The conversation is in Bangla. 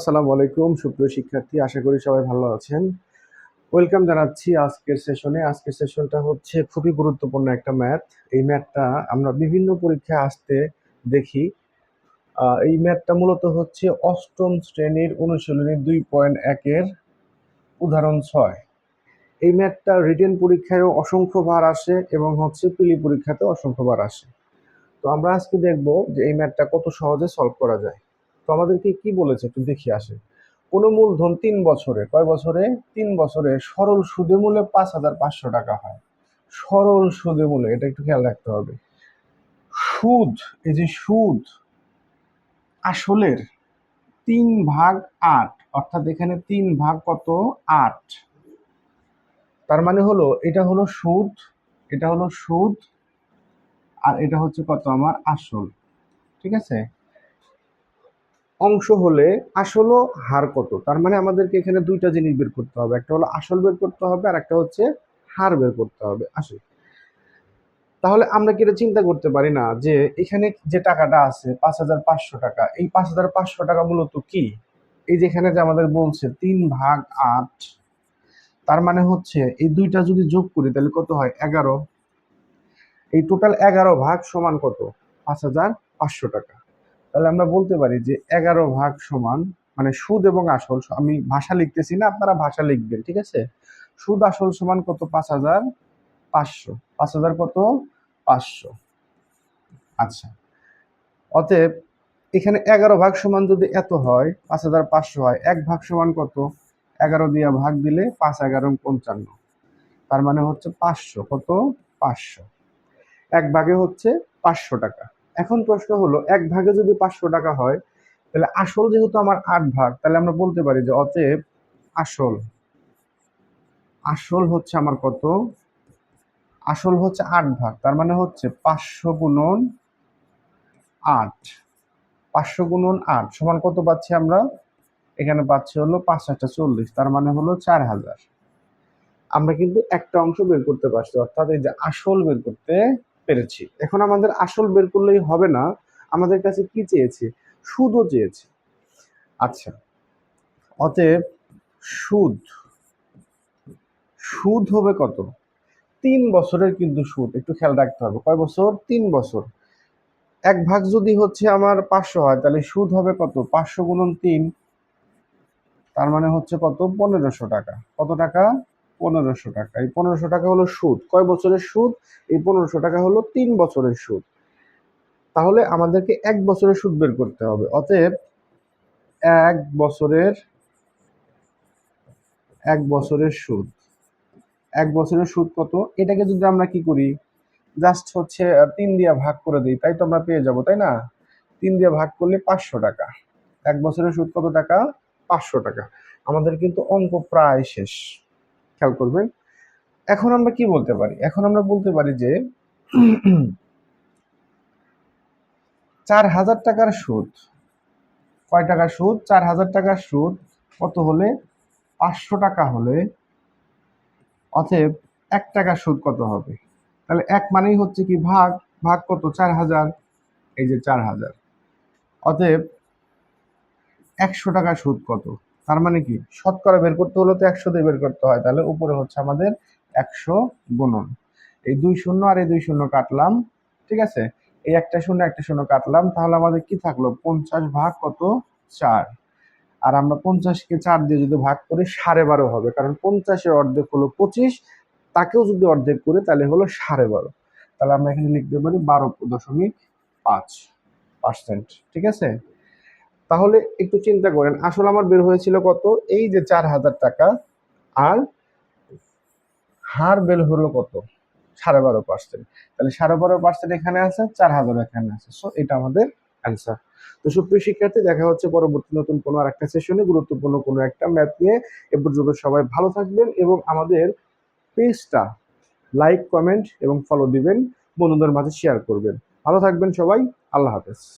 আসসালামু আলাইকুম সুপ্রিয় শিক্ষার্থী, আশা করি সবাই ভালো আছেন। ওয়েলকাম জানাচ্ছি আজকের সেশনে। আজকের সেশনটা হচ্ছে খুবই গুরুত্বপূর্ণ একটা ম্যাথ। এই ম্যাথটা আমরা বিভিন্ন পরীক্ষায় আসতে দেখি। এই ম্যাথটা মূলত হচ্ছে অষ্টম শ্রেণীর অনুশীলনী 2.1 এর উদাহরণ 6। এই ম্যাথটা রিটেন পরীক্ষায়ও অসংখ্যবার আসে এবং হচ্ছে প্রিলি পরীক্ষাতেও অসংখ্যবার আসে। তো আমরা আজকে দেখব যে এই ম্যাথটা কত সহজে সলভ করা যায়। তো আমাদেরকে কি বলেছে একটু দেখি আসে। কোনো মূলধন 3 বছরে, কয় বছরে? 3 বছরে সরল সুদে মূলে 5,500 টাকা হয়। সরল সুদে মূলে, এটা একটু খেয়াল রাখতে হবে। সুদ, এই যে সুদ আসলের 3/8, অর্থাৎ এখানে 3 ভাগ কত? 8। তার মানে হলো এটা হলো সুদ, এটা হলো সুদ, আর এটা হচ্ছে কত? আমার আসল। ঠিক আছে, অংশ হলে আসল হার কত? তার মানে আমাদেরকে এখানে দুইটা জিনিস বের করতে হবে, একটা হলো আসল বের করতে হবে আর একটা হচ্ছে হার বের করতে হবে। আসল। তাহলে আমরা কি এটা চিন্তা করতে পারি না যে এখানে যে টাকাটা আছে 5,500 টাকা, এই 5,500 টাকা মূলত কি? এই যেখানে যে আমাদের বলছে 3/8, তার মানে হচ্ছে এই দুইটা যদি যোগ করি তাহলে কত হয়? 11। এই টোটাল 11 ভাগ সমান কত? 5,500 টাকা। তাহলে আমরা বলতে পারি যে 11 ভাগ সমান, মানে সুদ এবং আসল, আমি ভাষা লিখতেছি না, আপনারা ভাষা লিখবেন, ঠিক আছে? সুদ আসল সমান কত? 5,500। 5,000 কত? 500। আচ্ছা, অতএব এখানে 11 ভাগ সমান যদি এত হয়, 5,500 হয়, 1 ভাগ সমান কত? 11 দিয়ে ভাগ দিলে 5×11 = 55। তার মানে হচ্ছে 500। কত? 500। 1 ভাগে হচ্ছে 500 টাকা। এখন প্রশ্ন হলো, 1 ভাগে যদি 500 টাকা হয়, তাহলে আসল যেহেতু আমার 8 ভাগ, তাহলে আমরা বলতে পারি যে অতএব আসল, আসল হচ্ছে আমার কত? আসল হচ্ছে 8 ভাগ, তার মানে হচ্ছে 500 × 8। 500 × 8 সমান কত পাচ্ছি আমরা? এখানে পাচ্ছি হলো 5×8 = 40, তার মানে হলো 4,000। আমরা কিন্তু একটা অংশ বের করতে পারছি, অর্থাৎ এই যে আসল বের করতে পেরেছি। এখন আমাদের আসল বের করলেই হবে না, আমাদের কাছে কি চেয়েছে? সুদও চেয়েছে। আচ্ছা, অতএব সুদ, সুদ হবে কত? 3 বছরের কিন্তু সুদ, একটু খেয়াল রাখতে হবে। কয় বছর? 3 বছর। 1 ভাগ যদি হচ্ছে আমার 500 হয়, তাহলে সুদ হবে কত? 500 × 3, তার মানে হচ্ছে কত? 1,500 টাকা। কত টাকা? 1,500 টাকা। এই 1,500 টাকা হলো সুদ। কয় বছরের সুদ? এই 1,500 টাকা হলো 3 বছরের সুদ। তাহলে আমাদেরকে 1 বছরের সুদ বের করতে হবে। অতএব 1 বছরের, 1 বছরের সুদ, 1 বছরের সুদ কত? এটাকে যদি আমরা কি করি, জাস্ট হচ্ছে 3 দিয়ে ভাগ করে দিই, তাই তো আমরা পেয়ে যাব, তাই না? 3 দিয়ে ভাগ করলে 500 টাকা। 1 বছরের সুদ কত টাকা? 500 টাকা। আমাদের কিন্তু অঙ্ক প্রায় শেষ, খেয়াল করবেন। এখন আমরা কি বলতে পারি? এখন আমরা বলতে পারি যে 4,000 টাকার সুদ, কয় টাকা সুদ? 4,000 টাকার সুদ কত হলে? 500 টাকা হলে, অতএব 1 টাকা সুদ কত হবে? তাহলে 1 মানেই হচ্ছে কি ভাগ, ভাগ কত? 4,000। এই যে 4,000। অতএব 100 টাকা সুদ কত? তার মানে কি শতকরা বের করতে হলে তো 100 দিয়ে বের করতে হয়, তাহলে উপরে হচ্ছে আমাদের 100 গুণন এই 2 শূন্য আর এই 2 শূন্য কাটলাম, ঠিক আছে? এই একটা শূন্য একটা শূন্য কাটলাম, তাহলে আমাদের কি থাকলো? 50 ভাগ কত? 4। আর আমরা 50-কে 4 দিয়ে যদি ভাগ করি 12.5 হবে, কারণ 50-এর অর্ধেক হলো 25, তাকেও যদি অর্ধেক করি তাহলে হলো 12.5। তাহলে আমরা এখানে লিখতে পারি 12.5%। ঠিক আছে, তাহলে একটু চিন্তা করেন, আসলে আমার বের হয়েছিল কত? এই যে 4,000 টাকা, আর হার বের হলো কত? 12.5%। তাহলে 12.5% এখানে আছে, 4,000 এখানে আছে, সো এটা আমাদের অ্যান্সার। তো সুপ্রিয় শিক্ষার্থী, দেখা হচ্ছে পরবর্তী নতুন কোনো আর একটা সেশনে গুরুত্বপূর্ণ কোনো একটা ম্যাথ নিয়ে। এ পর্যন্ত সবাই ভালো থাকবেন এবং আমাদের পেজটা লাইক, কমেন্ট এবং ফলো দিবেন, বন্ধুদের মাঝে শেয়ার করবেন। ভালো থাকবেন সবাই, আল্লাহ হাফেজ।